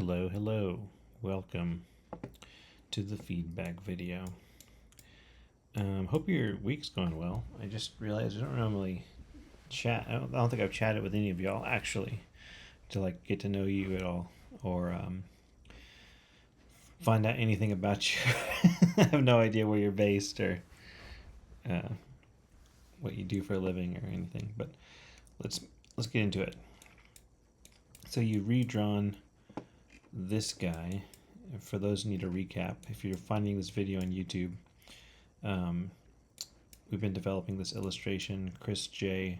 Hello, welcome to the feedback video. Hope your week's going well. I just realized I don't normally chat. I don't think I've chatted with any of y'all actually to get to know you at all or find out anything about you. I have no idea where you're based or what you do for a living or anything. But let's get into it. So you've redrawn this guy. For those who need a recap, if you're finding this video on YouTube, we've been developing this illustration, Chris J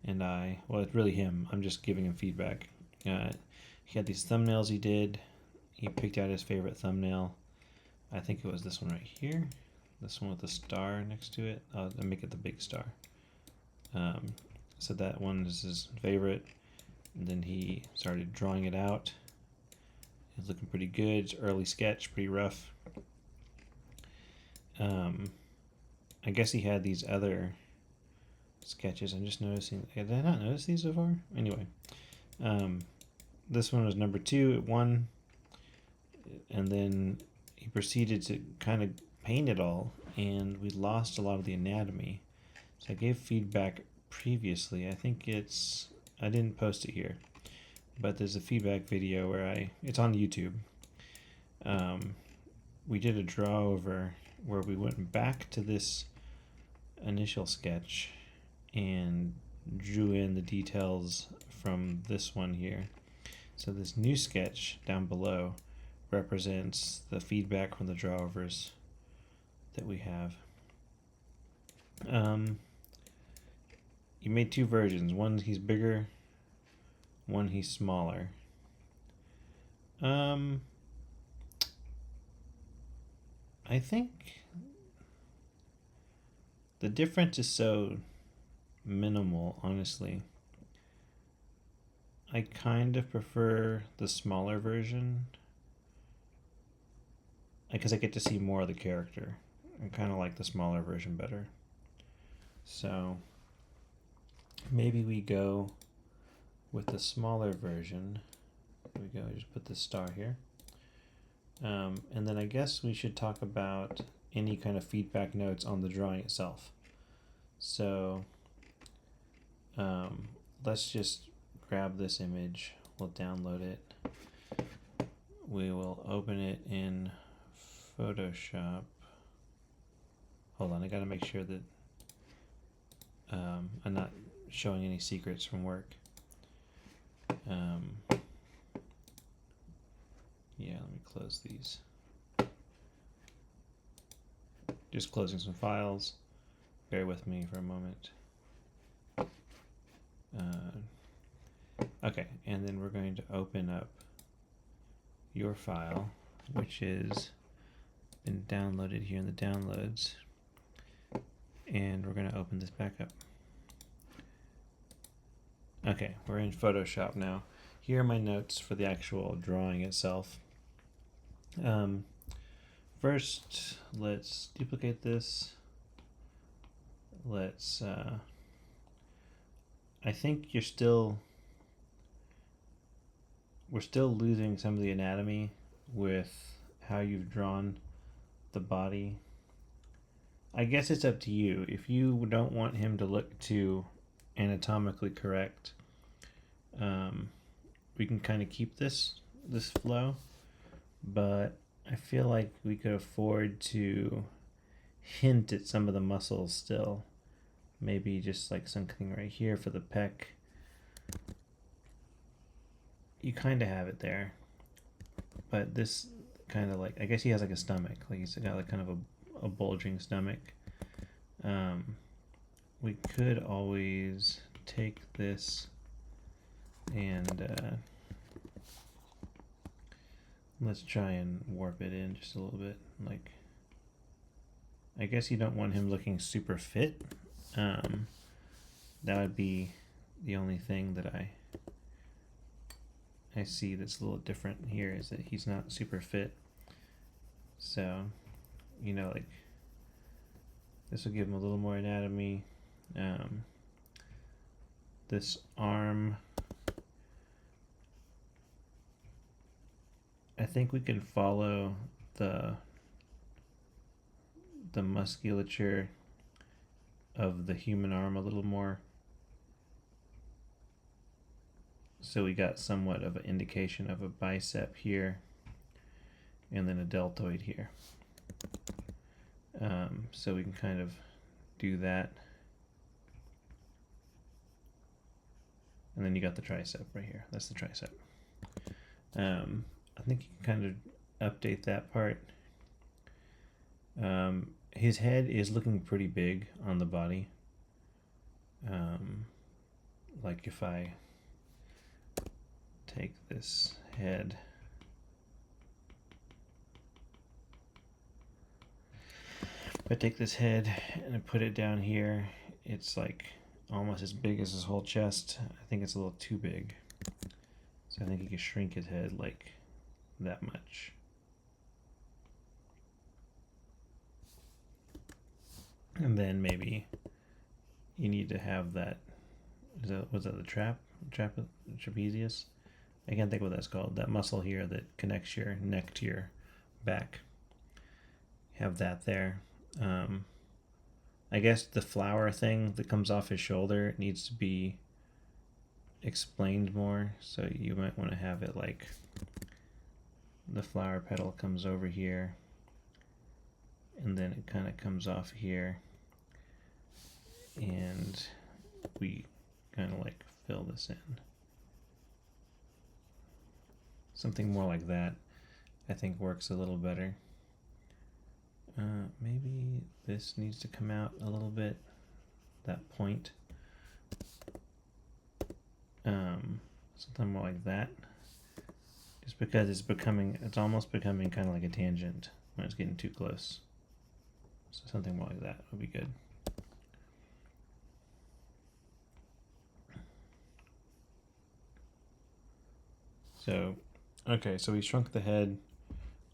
and I. Well, it's really him. I'm just giving him feedback. He had these thumbnails he did. He picked out his favorite thumbnail. I think it was this one right here. This one with the star next to it. I'll make it the big star. So that one is his favorite. And then he started drawing it out. It's looking pretty good. It's early sketch, pretty rough. I guess he had these other sketches. I'm just noticing. Did I not notice these so far? Anyway, this one was number 2. It won, and then he proceeded to kind of paint it all, and we lost a lot of the anatomy. So I gave feedback previously. I think I didn't post it here, but there's a feedback video where it's on YouTube. We did a draw over where we went back to this initial sketch and drew in the details from this one here. So this new sketch down below represents the feedback from the drawovers that we have. You made 2 versions. One he's bigger, one he's smaller. I think the difference is so minimal, honestly. I kind of prefer the smaller version because I get to see more of the character. I kind of like the smaller version better. So maybe we go with the smaller version. Here we go, just put the star here. And then I guess we should talk about any kind of feedback notes on the drawing itself. So let's just grab this image. We'll download it. We will open it in Photoshop. Hold on, I gotta make sure that I'm not showing any secrets from work. Yeah, let me close these. Just closing some files. Bear with me for a moment. Okay, and then we're going to open up your file, which is been downloaded here in the downloads. And we're going to open this back up. Okay, we're in Photoshop now. Here are my notes for the actual drawing itself. First, let's duplicate this. Let's, I think we're still losing some of the anatomy with how you've drawn the body. I guess it's up to you. If you don't want him to look too anatomically correct, we can kind of keep this flow, but I feel like we could afford to hint at some of the muscles still. Maybe just like something right here for the pec. You kind of have it there, but this kind of I guess he has like a stomach, like he's got like kind of a bulging stomach. We could always take this and let's try and warp it in just a little bit. Like, I guess you don't want him looking super fit. That would be the only thing that I see that's a little different here, is that he's not super fit. So, like, this will give him a little more anatomy. This arm, I think we can follow the musculature of the human arm a little more. So we got somewhat of an indication of a bicep here and then a deltoid here. So we can kind of do that. And then you got the tricep right here. That's the tricep. I think you can kind of update that part. His head is looking pretty big on the body. Like if I take this head, and I put it down here, it's like almost as big as his whole chest. I think it's a little too big. So I think you could shrink his head like that much. And then maybe you need to have that, was that the trapezius? I can't think what that's called. That muscle here that connects your neck to your back. Have that there. I guess the flower thing that comes off his shoulder needs to be explained more. So you might want to have it like the flower petal comes over here and then it kind of comes off here, and we kind of like fill this in. Something more like that I think works a little better. Maybe this needs to come out a little bit, that point. Something more like that. Just because it's almost becoming kind of like a tangent when it's getting too close. So something more like that would be good. So, okay, so we shrunk the head.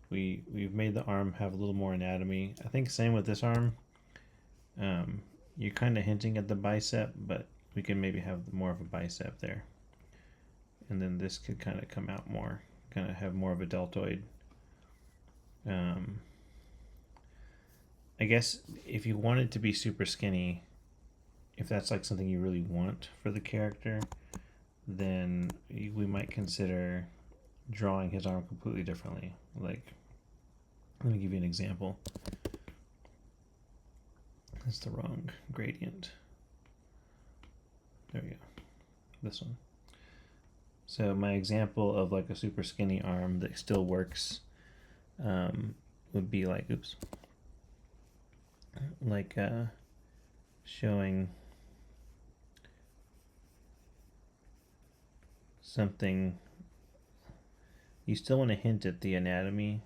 We've made the arm have a little more anatomy. I think same with this arm. You're kind of hinting at the bicep, but we can maybe have more of a bicep there. And then this could kind of come out more, kind of have more of a deltoid. I guess if you want it to be super skinny, if that's like something you really want for the character, then we might consider drawing his arm completely differently. Like, let me give you an example. That's the wrong gradient. There we go. This one. So my example of like a super skinny arm that still works would be like, showing something. You still want to hint at the anatomy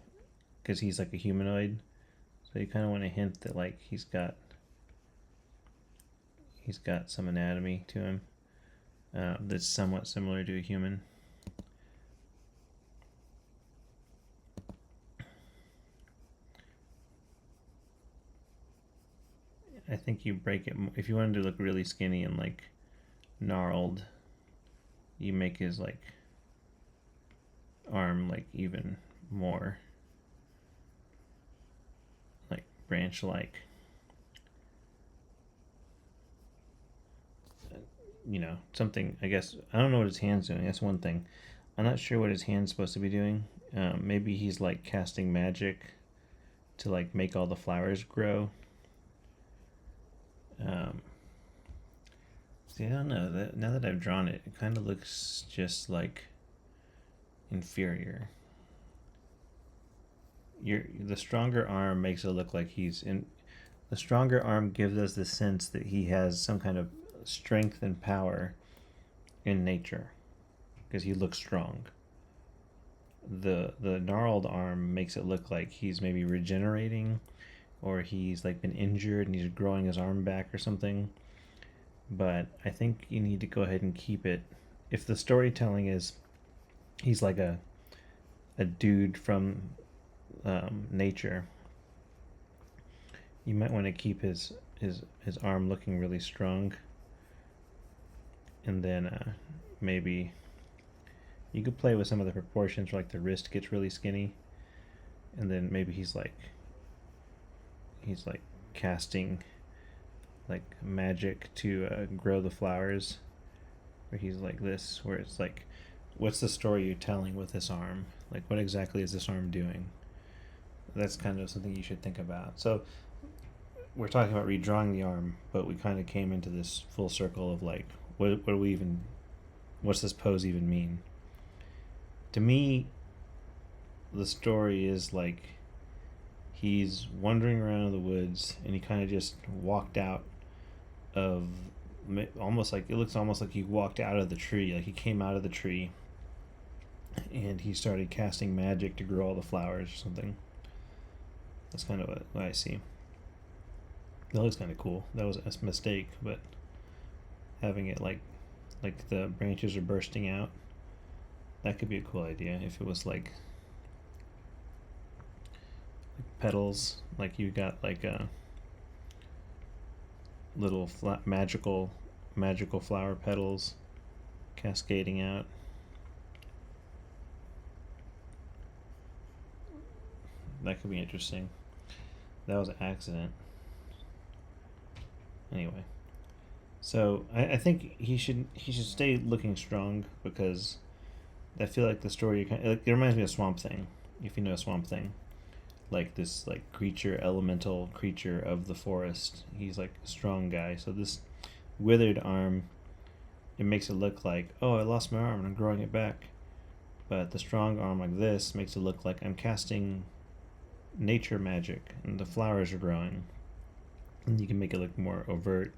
because he's like a humanoid, so you kind of want to hint that like he's got some anatomy to him that's somewhat similar to a human. I think you break it if you want him to look really skinny and like gnarled. You make his like arm like even more like branch like. You know, something, I guess. I don't know what his hand's doing. That's one thing. I'm not sure what his hand's supposed to be doing. Maybe he's like casting magic to like make all the flowers grow. See, I don't know. Now that I've drawn it, it kind of looks just like inferior. The stronger arm makes it look like he's in. The stronger arm gives us the sense that he has some kind of strength and power in nature because he looks strong. The gnarled arm makes it look like he's maybe regenerating, or he's like been injured and he's growing his arm back or something. But I think you need to go ahead and keep it. If the storytelling is he's like a dude from nature, you might want to keep his arm looking really strong. And then maybe You could play with some of the proportions, where, like the wrist gets really skinny, and then maybe he's like casting like magic to grow the flowers, where he's like this, where it's like, what's the story you're telling with this arm? Like, what exactly is this arm doing? That's kind of something you should think about. So we're talking about redrawing the arm, but we kind of came into this full circle of like, what do we even, what's this pose even mean? To me, the story is like, he's wandering around in the woods, and he kind of just walked out of, almost like, it looks almost like he walked out of the tree, like he came out of the tree and he started casting magic to grow all the flowers or something. That's kind of what I see. That looks kind of cool. That was a mistake, but having it like the branches are bursting out, that could be a cool idea if it was like petals, like you got like a little magical flower petals cascading out. That could be interesting. That was an accident. Anyway, so I think he should stay looking strong, because I feel like the story like, it reminds me of Swamp Thing, if you know Swamp Thing. Like this like elemental creature of the forest. He's like a strong guy. So this withered arm, it makes it look like, oh, I lost my arm and I'm growing it back. But the strong arm like this makes it look like I'm casting nature magic and the flowers are growing. And you can make it look more overt.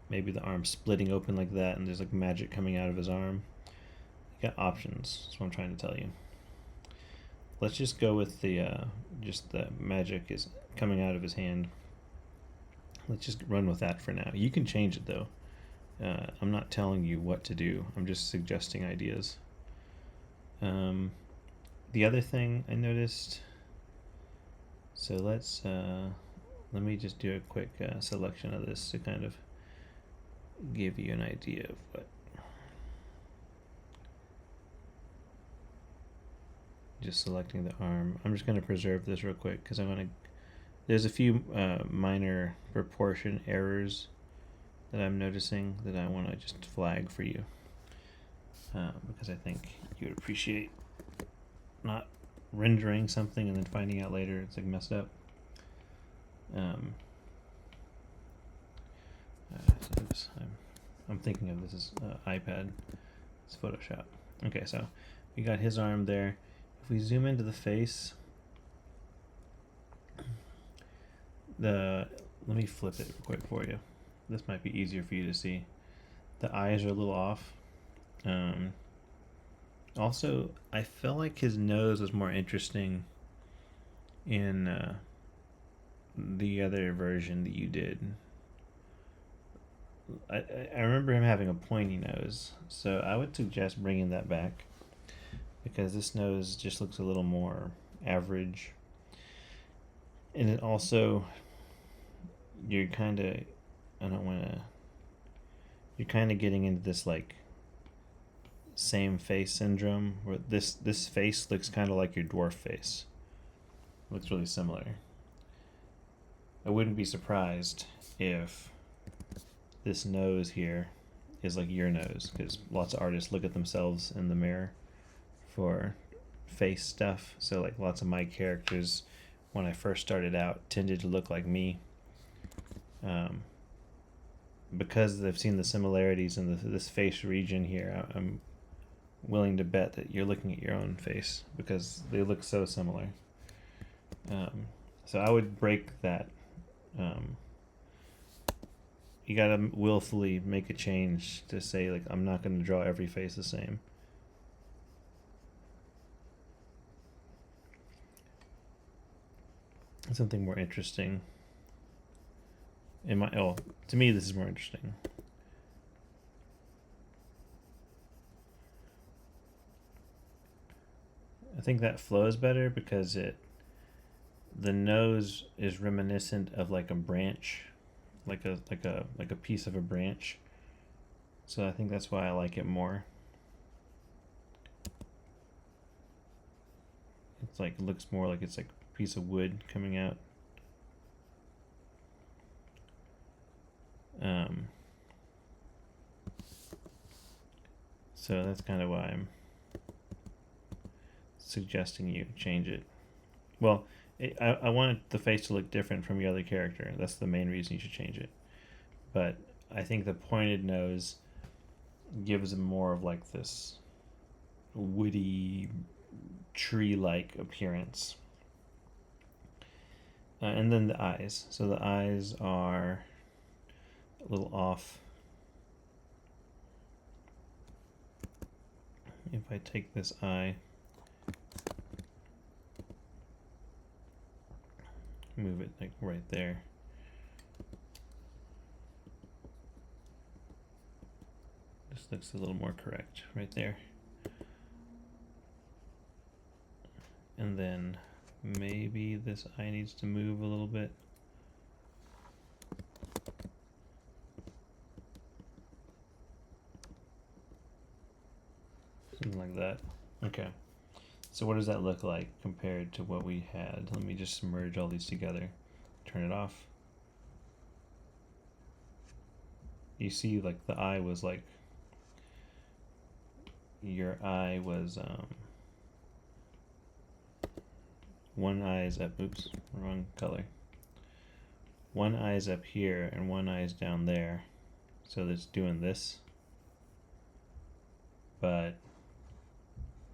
Maybe the arm splitting open like that and there's like magic coming out of his arm. You got options. That's what I'm trying to tell you. Let's just go with the just the magic is coming out of his hand. Let's just run with that for now. You can change it though. I'm not telling you what to do. I'm just suggesting ideas. The other thing I noticed. So let me just do a quick selection of this to kind of give you an idea of what. Just selecting the arm. I'm just going to preserve this real quick because there's a few minor proportion errors that I'm noticing that I want to just flag for you, because I think you would appreciate not rendering something and then finding out later it's like messed up. I'm thinking of this as iPad. It's Photoshop. Okay, so we got his arm there. If we zoom into the face, let me flip it real quick for you. This might be easier for you to see. The eyes are a little off. Also, I felt like his nose was more interesting in the other version that you did. I remember him having a pointy nose, so I would suggest bringing that back, because this nose just looks a little more average. And it also, you're kind of, you're kind of getting into this like same face syndrome, where this face looks kind of like your dwarf face. Looks really similar. I wouldn't be surprised if this nose here is like your nose, because lots of artists look at themselves in the mirror for face stuff. So like lots of my characters when I first started out tended to look like me, because they've seen the similarities in this face region here. I'm willing to bet that you're looking at your own face because they look so similar. So I would break that. You gotta willfully make a change to say, like, I'm not going to draw every face the same. Something more interesting. To me, this is more interesting. I think that flows better because the nose is reminiscent of like a branch, like a piece of a branch. So I think that's why I like it more. It's like, it looks more like it's like a piece of wood coming out. So that's kind of why I'm suggesting you change it. Well, I wanted the face to look different from your other character. That's the main reason you should change it. But I think the pointed nose gives him more of like this woody, tree-like appearance. And then the eyes. So the eyes are a little off. If I take this eye, move it like right there, this looks a little more correct right there. And then maybe this eye needs to move a little bit. Something like that. Okay. So what does that look like compared to what we had? Let me just merge all these together. Turn it off. You see, like, the eye was like, your eye was, one eye is up, oops, wrong color. One eye is up here and one eye is down there. So that's doing this. But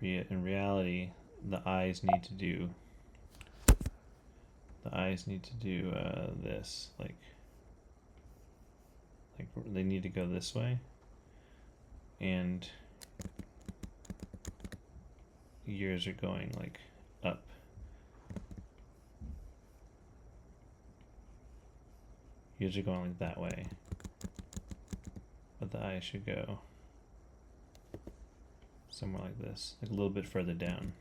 in reality, the eyes need to do this, like they need to go this way, and yours are going like up. Yours are going like that way, but the eyes should go somewhere like this, like a little bit further down.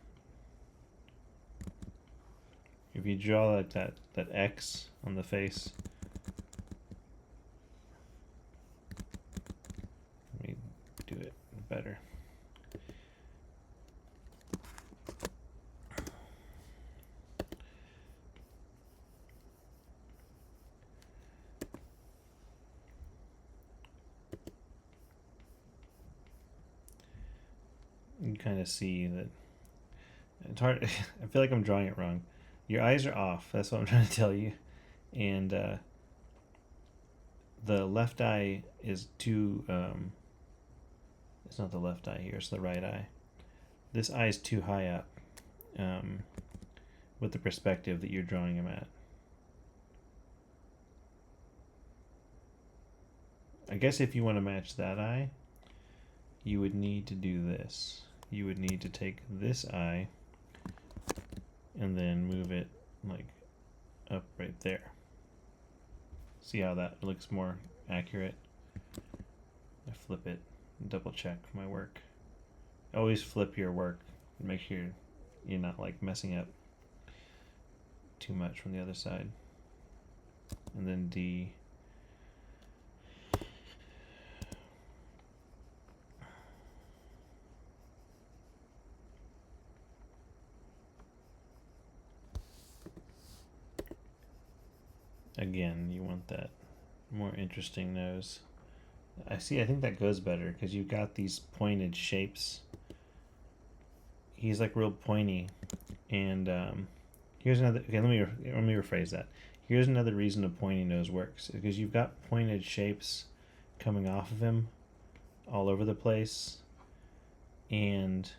If you draw like that X on the face, let me do it better. You can kind of see that it's hard. I feel like I'm drawing it wrong. Your eyes are off. That's what I'm trying to tell you. And the left eye is too. It's not the left eye here. It's the right eye. This eye is too high up with the perspective that you're drawing him at. I guess if you want to match that eye, you would need to do this. You would need to take this eye and then move it like up right there. See how that looks more accurate? I flip it, double check my work. Always flip your work, make sure you're not like messing up too much from the other side. And then D. Again, you want that more interesting nose. I think that goes better because you've got these pointed shapes. He's like real pointy. And here's another, okay, let me rephrase that. Here's another reason a pointy nose works, because you've got pointed shapes coming off of him all over the place, and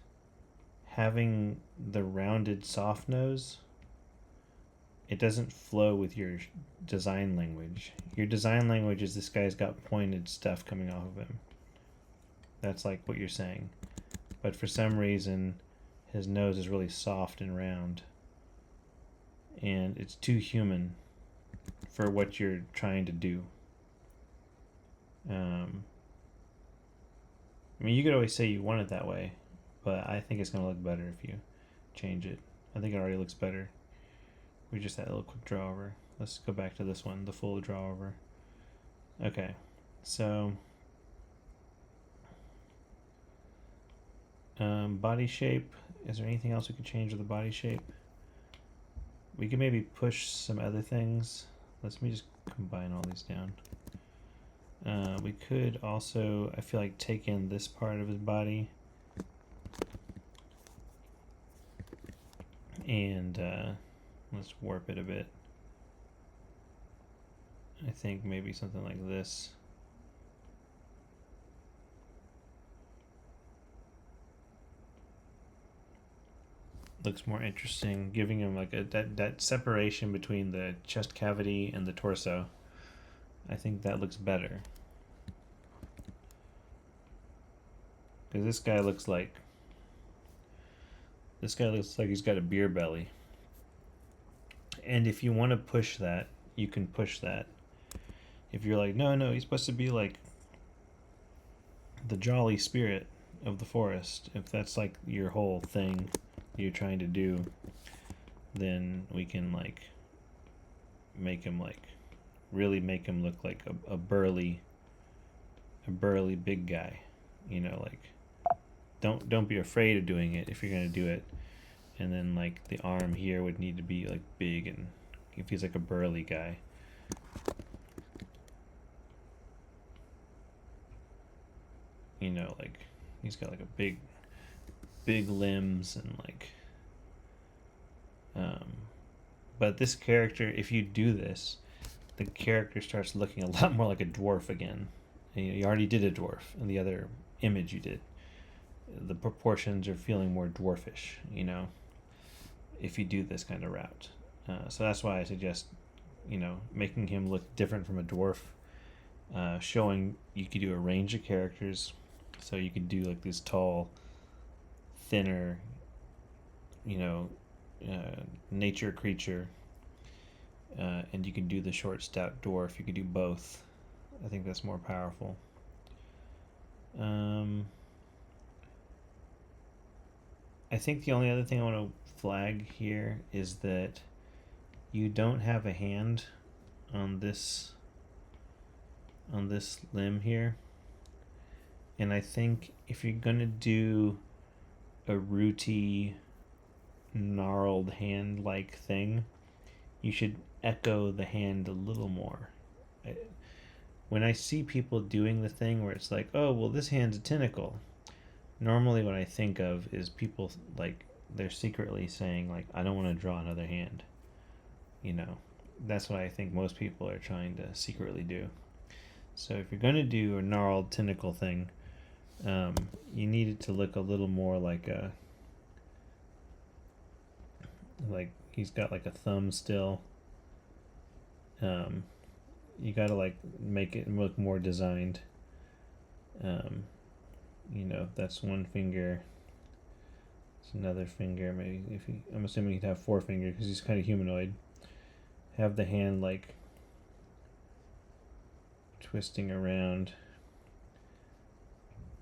having the rounded soft nose, it doesn't flow with your design language. Your design language is this guy's got pointed stuff coming off of him. That's like what you're saying. But for some reason, his nose is really soft and round. And it's too human for what you're trying to do. I mean, you could always say you want it that way, but I think it's going to look better if you change it. I think it already looks better. We just had a little quick draw over. Let's go back to this one, the full draw over. Okay, so body shape, Is there anything else we could change with the body shape? We could maybe push some other things. Let me just combine all these down. We could also, I feel like, take in this part of his body and let's warp it a bit. I think maybe something like this. Looks more interesting, giving him like that separation between the chest cavity and the torso. I think that looks better. Because this guy looks like he's got a beer belly. And if you want to push that, you can push that. If you're like, no, he's supposed to be like the jolly spirit of the forest, if that's like your whole thing you're trying to do, then we can like make him like really make him look like a burly big guy, you know, like don't be afraid of doing it if you're gonna do it. And then like the arm here would need to be like big, and if he's like a burly guy. You know, like he's got like a big limbs and like but this character, if you do this, the character starts looking a lot more like a dwarf again. And you already did a dwarf in the other image you did. The proportions are feeling more dwarfish, you know, if you do this kind of route. So that's why I suggest, you know, making him look different from a dwarf, showing you could do a range of characters. So you could do like this tall, thinner, you know, nature creature, and you can do the short, stout dwarf. You could do both. I think that's more powerful. I think the only other thing I want to flag here is that you don't have a hand on this limb here. And I think if you're gonna do a rooty, gnarled hand-like thing, you should echo the hand a little more. When I see people doing the thing where it's like, oh, well, this hand's a tentacle, normally what I think of is people like they're secretly saying like, I don't want to draw another hand. You know, that's what I think most people are trying to secretly do. So if you're gonna do a gnarled tentacle thing, you need it to look a little more like he's got like a thumb still. You gotta like make it look more designed. You know, that's one finger. It's another finger. Maybe I'm assuming he'd have 4 fingers because he's kind of humanoid. Have the hand like twisting around,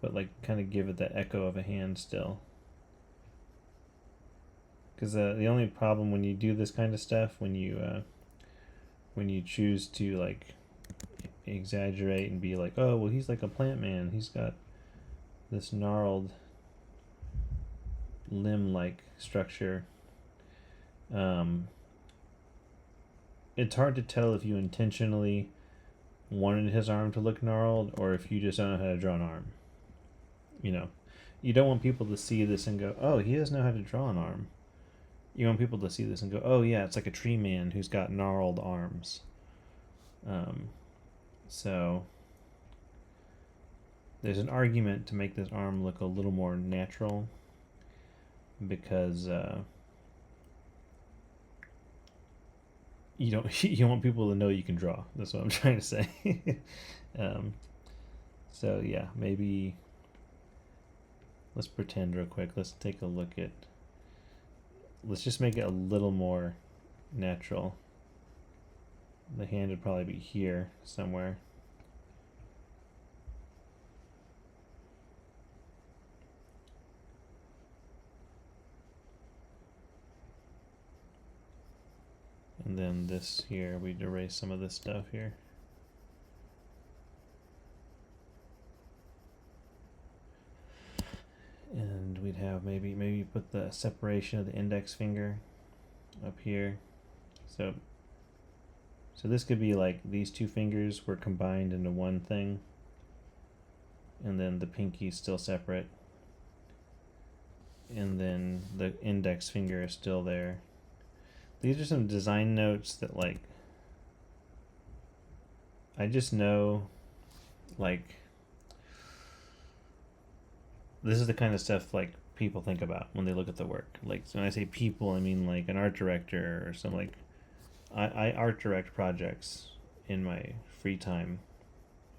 but like kind of give it that echo of a hand still. Because the only problem when you do this kind of stuff, when you choose to like exaggerate and be like, oh, well, he's like a plant man, he's got this gnarled limb-like structure. It's hard to tell if you intentionally wanted his arm to look gnarled or if you just don't know how to draw an arm. You know, you don't want people to see this and go, oh, he doesn't know how to draw an arm. You want people to see this and go, oh yeah, it's like a tree man who's got gnarled arms. So there's an argument to make this arm look a little more natural because you want people to know you can draw. That's what I'm trying to say. So yeah, maybe let's pretend real quick. Let's take a look at. Let's just make it a little more natural. The hand would probably be here somewhere. And then this here, we'd erase some of this stuff here. And we'd have maybe maybe put the separation of the index finger up here. So this could be like these two fingers were combined into one thing, and then the pinky is still separate, and then the index finger is still there. These are some design notes that, like, I just know, like, this is the kind of stuff like people think about when they look at the work. Like, so when I say people, I mean like an art director or some, like, I art direct projects in my free time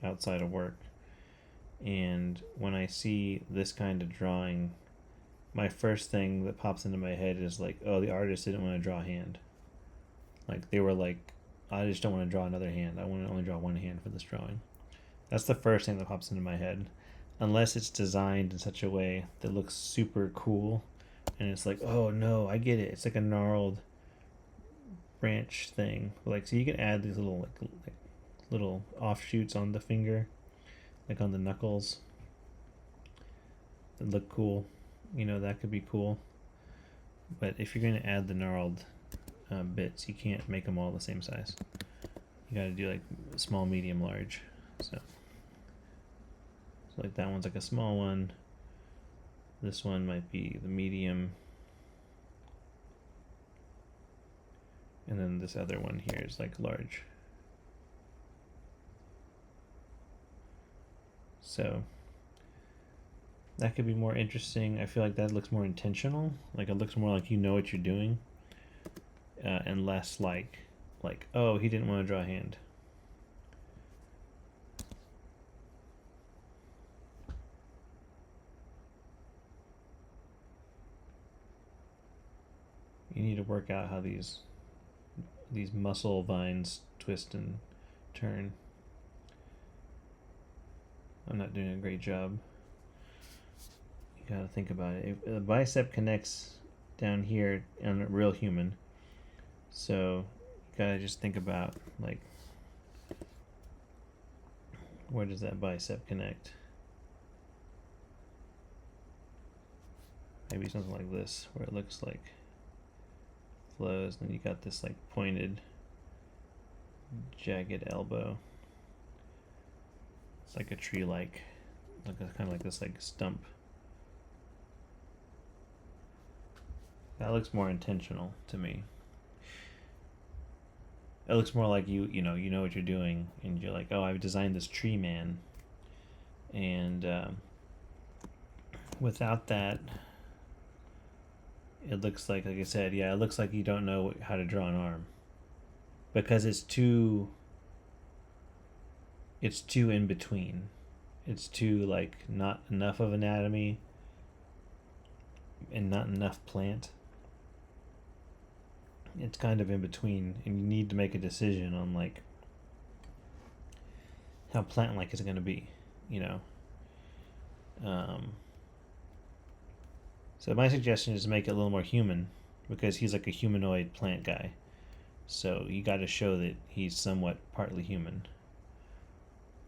outside of work, and when I see this kind of drawing, my first thing that pops into my head is like, oh, the artist didn't want to draw a hand. Like, they were like, I just don't want to draw another hand. I want to only draw one hand for this drawing. That's the first thing that pops into my head. Unless it's designed in such a way that looks super cool, and it's like, oh no, I get it. It's like a gnarled branch thing. Like, so you can add these little like little offshoots on the finger, like on the knuckles, that look cool. You know, that could be cool. But if you're going to add the gnarled bits, you can't make them all the same size. You got to do like small, medium, large. So like that one's like a small one. This one might be the medium. And then this other one here is like large. So that could be more interesting. I feel like that looks more intentional. Like, it looks more like you know what you're doing, and less like, oh, he didn't want to draw a hand. You need to work out how these muscle vines twist and turn. I'm not doing a great job. You gotta think about it. If the bicep connects down here on a real human, so you gotta just think about, like, where does that bicep connect? Maybe something like this, where it looks like flows, and then you got this like pointed, jagged elbow. It's like a tree, like a kind of like this like stump. That looks more intentional to me. It looks more like you know what you're doing, and you're like, oh, I've designed this tree man, and without that, it looks like I said, yeah, it looks like you don't know how to draw an arm, because it's too in between. It's too, like, not enough of anatomy and not enough plant. It's kind of in between, and you need to make a decision on, like, how plant-like is it going to be, you know. So my suggestion is to make it a little more human, because he's like a humanoid plant guy. So you got to show that he's somewhat partly human.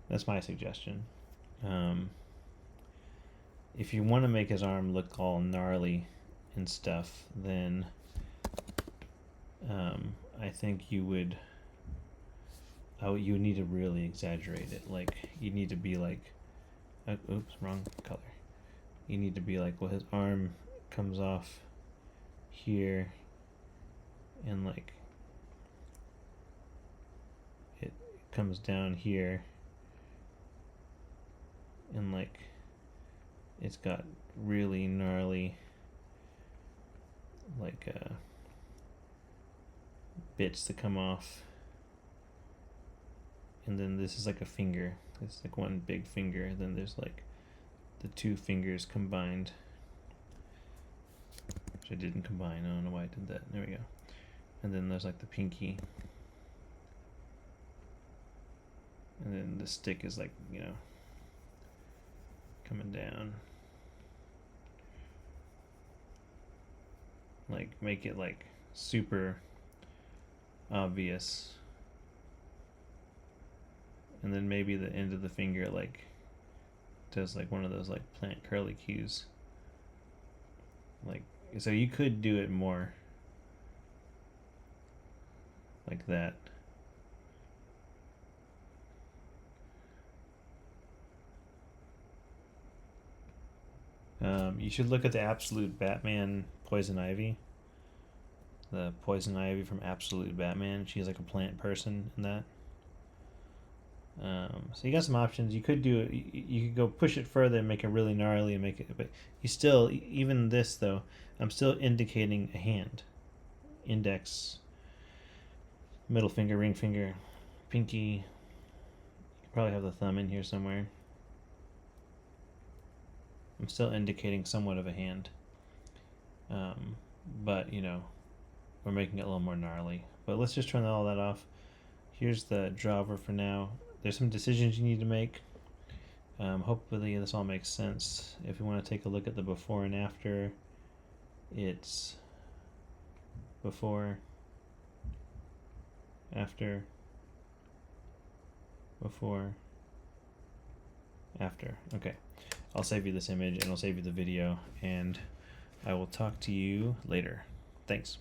That's my suggestion. If you want to make his arm look all gnarly and stuff, then I think you would need to really exaggerate it. Like, you need to be like, oops, wrong color. You need to be like, well, his arm comes off here, and like it comes down here, and like it's got really gnarly, like bits that come off, and then this is like a finger. It's like one big finger. Then there's like the two fingers combined, which I didn't combine. I don't know why I did that. There we go. And then there's like the pinky, and then the stick is like, coming down. Like, make it like super obvious, and then maybe the end of the finger like does like one of those like plant curly cues. Like, so you could do it more like that. You should look at the Absolute Batman Poison Ivy. The Poison Ivy from Absolute Batman. She's like a plant person in that. So you got some options. You could do it. You could go push it further and make it really gnarly and make it. But you still, even this though, I'm still indicating a hand. Index, middle finger, ring finger, pinky. You probably have the thumb in here somewhere. I'm still indicating somewhat of a hand. But you know, we're making it a little more gnarly. But let's just turn all that off. Here's the driver for now. There's some decisions you need to make. Hopefully this all makes sense. If you want to take a look at the before and after, it's before, after, before, after. Okay, I'll save you this image and I'll save you the video, and I will talk to you later. Thanks.